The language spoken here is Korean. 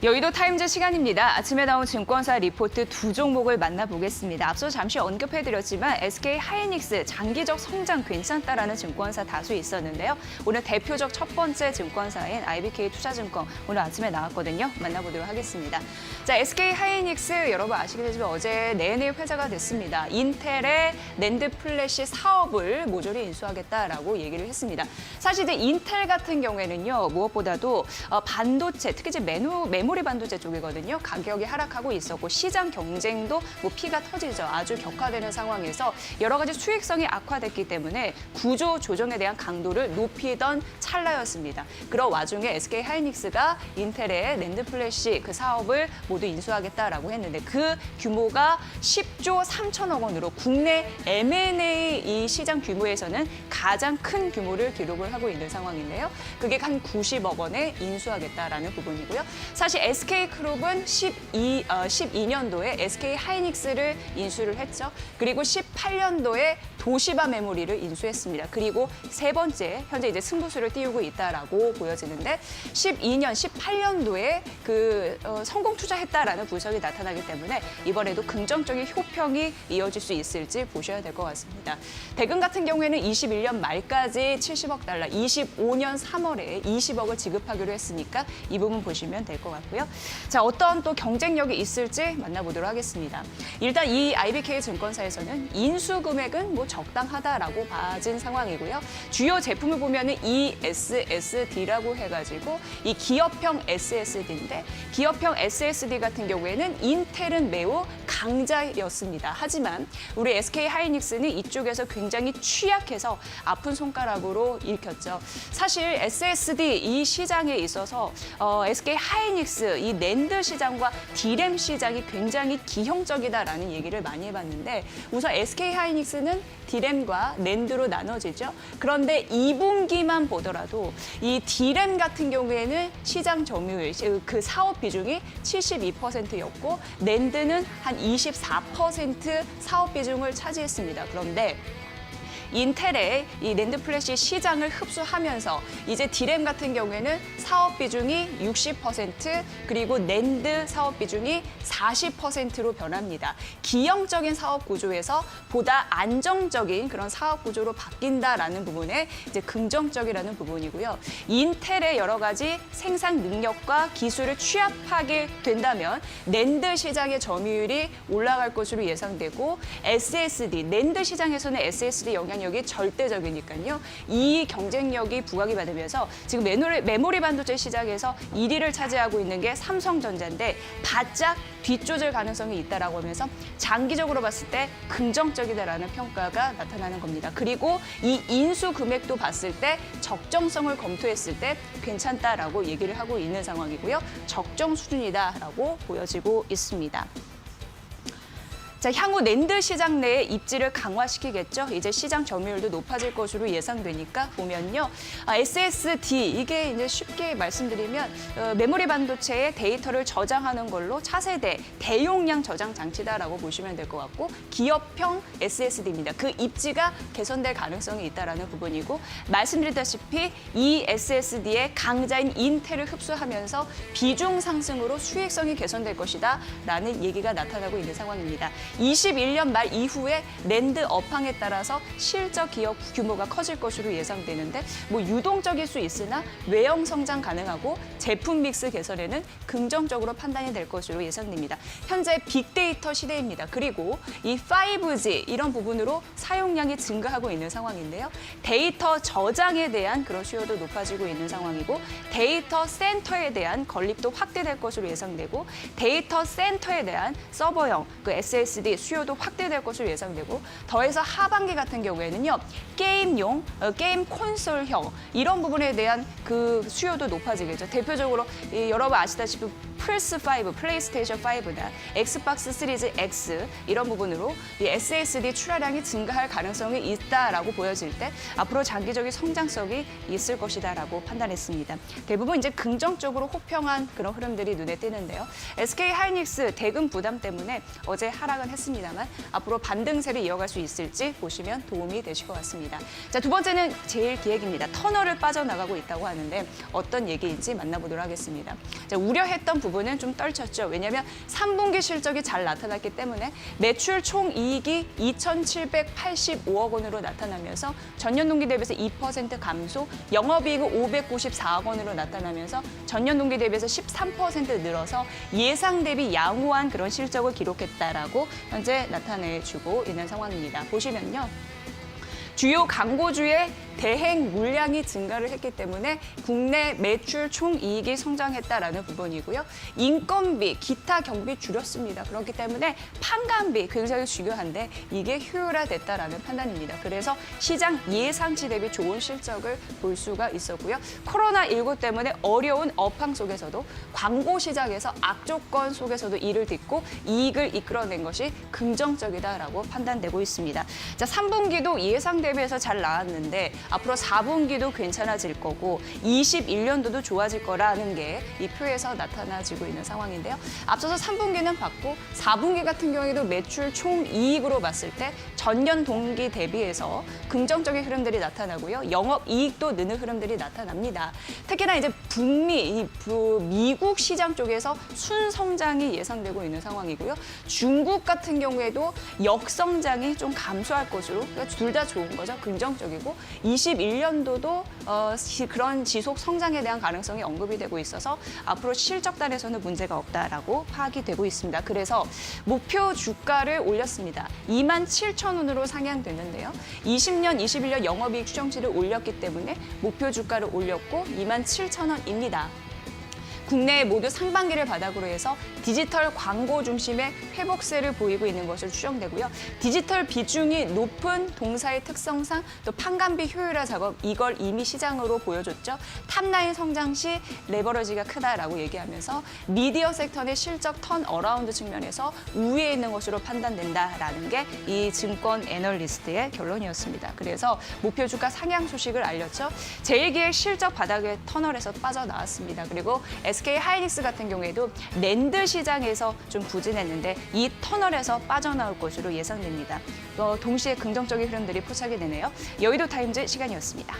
여의도 타임즈 시간입니다. 아침에 나온 증권사 리포트 두 종목을 만나보겠습니다. 앞서 잠시 언급해드렸지만 SK 하이닉스 장기적 성장 괜찮다라는 증권사 다수 있었는데요. 오늘 대표적 첫 번째 증권사인 IBK 투자증권 오늘 아침에 나왔거든요. 만나보도록 하겠습니다. 자, SK 하이닉스 여러분 아시겠지만 어제 내내 회자가 됐습니다. 인텔의 낸드 플래시 사업을 모조리 인수하겠다라고 얘기를 했습니다. 사실 이제 인텔 같은 경우에는요, 무엇보다도 반도체, 특히 이제 메모리 반도체 쪽이거든요. 가격이 하락하고 있었고 시장 경쟁도 피가 터지죠. 아주 격화되는 상황에서 여러 가지 수익성이 악화됐기 때문에 구조 조정에 대한 강도를 높이던 찰나였습니다. 그런 와중에 SK 하이닉스가 인텔의 낸드 플래시 그 사업을 모두 인수하겠다라고 했는데 그 규모가 10조 3천억 원으로 국내 M&A 이 시장 규모에서는 가장 큰 규모를 기록을 하고 있는 상황인데요. 그게 한 90억 원에 인수하겠다라는 부분이고요. 사실 SK그룹은 12년도에 SK 하이닉스를 인수를 했죠. 그리고 18년도에 도시바 메모리를 인수했습니다. 그리고 세 번째, 현재 이제 승부수를 띄우고 있다라고 보여지는데 12년, 18년도에 성공 투자했다라는 분석이 나타나기 때문에 이번에도 긍정적인 효평이 이어질 수 있을지 보셔야 될 것 같습니다. 대금 같은 경우에는 21년 말까지 70억 달러, 25년 3월에 20억을 지급하기로 했으니까 이 부분 보시면 될 것 같고요. 자, 어떤 또 경쟁력이 있을지 만나보도록 하겠습니다. 일단 이 IBK 증권사에서는 인수 금액은 적당하다라고 봐진 상황이고요. 주요 제품을 보면은 ESSD라고 해가지고 이 기업형 SSD인데 기업형 SSD 같은 경우에는 인텔은 매우 강자였습니다. 하지만 우리 SK 하이닉스는 이쪽에서 굉장히 취약해서 아픈 손가락으로 읽혔죠. 사실 SSD 이 시장에 있어서 SK 하이닉스 이 낸드 시장과 D램 시장이 굉장히 기형적이다라는 얘기를 많이 해봤는데 우선 SK 하이닉스는 D램과 낸드로 나눠지죠. 그런데 2분기만 보더라도 이 D램 같은 경우에는 시장 점유율, 그 사업 비중이 72%였고 낸드는 한 24% 사업 비중을 차지했습니다. 그런데 인텔의 이 낸드 플래시 시장을 흡수하면서 이제 D램 같은 경우에는 사업 비중이 60% 그리고 낸드 사업 비중이 40%로 변합니다. 기형적인 사업 구조에서 보다 안정적인 그런 사업 구조로 바뀐다라는 부분에 이제 긍정적이라는 부분이고요. 인텔의 여러 가지 생산 능력과 기술을 취합하게 된다면 낸드 시장의 점유율이 올라갈 것으로 예상되고 SSD, 낸드 시장에서는 SSD 영향력이 절대적이니까요. 이 경쟁력이 부각이 받으면서 지금 메모리 반도체 시장에서 1위를 차지하고 있는 게 삼성전자인데 바짝 뒷조절 가능성이 있다라고 하면서 장기적으로 봤을 때 긍정적이다라는 평가가 나타나는 겁니다. 그리고 이 인수 금액도 봤을 때 적정성을 검토했을 때 괜찮다라고 얘기를 하고 있는 상황이고요. 적정 수준이다라고 보여지고 있습니다. 자, 향후 낸드 시장 내에 입지를 강화시키겠죠. 이제 시장 점유율도 높아질 것으로 예상되니까 보면요. SSD 이게 이제 쉽게 말씀드리면 메모리 반도체의 데이터를 저장하는 걸로 차세대 대용량 저장 장치다라고 보시면 될 것 같고 기업형 SSD입니다. 그 입지가 개선될 가능성이 있다라는 부분이고 말씀드렸다시피 이 SSD의 강자인 인텔을 흡수하면서 비중 상승으로 수익성이 개선될 것이다라는 얘기가 나타나고 있는 상황입니다. 21년 말 이후에 낸드 업황에 따라서 실적 기업 규모가 커질 것으로 예상되는데 유동적일 수 있으나 외형 성장 가능하고 제품 믹스 개선에는 긍정적으로 판단이 될 것으로 예상됩니다. 현재 빅데이터 시대입니다. 그리고 이 5G 이런 부분으로 사용량이 증가하고 있는 상황인데요. 데이터 저장에 대한 그런 수요도 높아지고 있는 상황이고 데이터 센터에 대한 건립도 확대될 것으로 예상되고 데이터 센터에 대한 서버형 그 SSD 수요도 확대될 것으로 예상되고 더해서 하반기 같은 경우에는요. 게임용, 게임 콘솔형 이런 부분에 대한 그 수요도 높아지겠죠. 대표적으로 여러분 아시다시피 플스5, 플레이스테이션 5나 엑스박스 시리즈 X 이런 부분으로 이 SSD 출하량이 증가할 가능성이 있다라고 보여질 때 앞으로 장기적인 성장성이 있을 것이다라고 판단했습니다. 대부분 이제 긍정적으로 호평한 그런 흐름들이 눈에 띄는데요. SK 하이닉스 대금 부담 때문에 어제 하락은 했습니다만 앞으로 반등세를 이어갈 수 있을지 보시면 도움이 되실 것 같습니다. 자, 두 번째는 제일 기획입니다. 터널을 빠져나가고 있다고 하는데 어떤 얘기인지 만나보도록 하겠습니다. 자, 우려했던 부분은 좀 떨쳤죠. 왜냐하면 3분기 실적이 잘 나타났기 때문에 매출 총이익이 2,785억 원으로 나타나면서 전년 동기 대비해서 2% 감소, 영업이익은 594억 원으로 나타나면서 전년 동기 대비해서 13% 늘어서 예상 대비 양호한 그런 실적을 기록했다라고 현재 나타내주고 있는 상황입니다. 보시면요. 주요 광고주의 대행 물량이 증가를 했기 때문에 국내 매출 총이익이 성장했다라는 부분이고요. 인건비, 기타 경비 줄였습니다. 그렇기 때문에 판관비 굉장히 중요한데 이게 효율화됐다라는 판단입니다. 그래서 시장 예상치 대비 좋은 실적을 볼 수가 있었고요. 코로나19 때문에 어려운 업황 속에서도 광고 시장에서 악조건 속에서도 이를 딛고 이익을 이끌어낸 것이 긍정적이다라고 판단되고 있습니다. 자, 3분기도 예상 대비해서 잘 나왔는데 앞으로 4분기도 괜찮아질 거고 21년도도 좋아질 거라는 게 이 표에서 나타나지고 있는 상황인데요. 앞서서 3분기는 봤고 4분기 같은 경우에도 매출 총이익으로 봤을 때 전년 동기 대비해서 긍정적인 흐름들이 나타나고요. 영업이익도 느는 흐름들이 나타납니다. 특히나 이제 북미, 미국 시장 쪽에서 순성장이 예상되고 있는 상황이고요. 중국 같은 경우에도 역성장이 좀 감소할 것으로 그러니까 둘 다 좋은 거죠. 긍정적이고 21년도도 그런 지속 성장에 대한 가능성이 언급이 되고 있어서 앞으로 실적단에서는 문제가 없다라고 파악이 되고 있습니다. 그래서 목표 주가를 올렸습니다. 27,000원으로 상향됐는데요. 20년, 21년 영업이익 추정치를 올렸기 때문에 목표 주가를 올렸고 27,000원입니다. 국내 모두 상반기를 바닥으로 해서 디지털 광고 중심의 회복세를 보이고 있는 것으로 추정되고요. 디지털 비중이 높은 동사의 특성상 또 판관비 효율화 작업 이걸 이미 시장으로 보여줬죠. 탑라인 성장 시 레버러지가 크다라고 얘기하면서 미디어 섹터의 실적 턴어라운드 측면에서 우위에 있는 것으로 판단된다라는 게 이 증권 애널리스트의 결론이었습니다. 그래서 목표 주가 상향 소식을 알렸죠. 제1기획 실적 바닥에 터널에서 빠져나왔습니다. 그리고 SK 하이닉스 같은 경우에도 랜드 시장에서 좀 부진했는데 이 터널에서 빠져나올 것으로 예상됩니다. 동시에 긍정적인 흐름들이 포착이 되네요. 여의도 타임즈 시간이었습니다.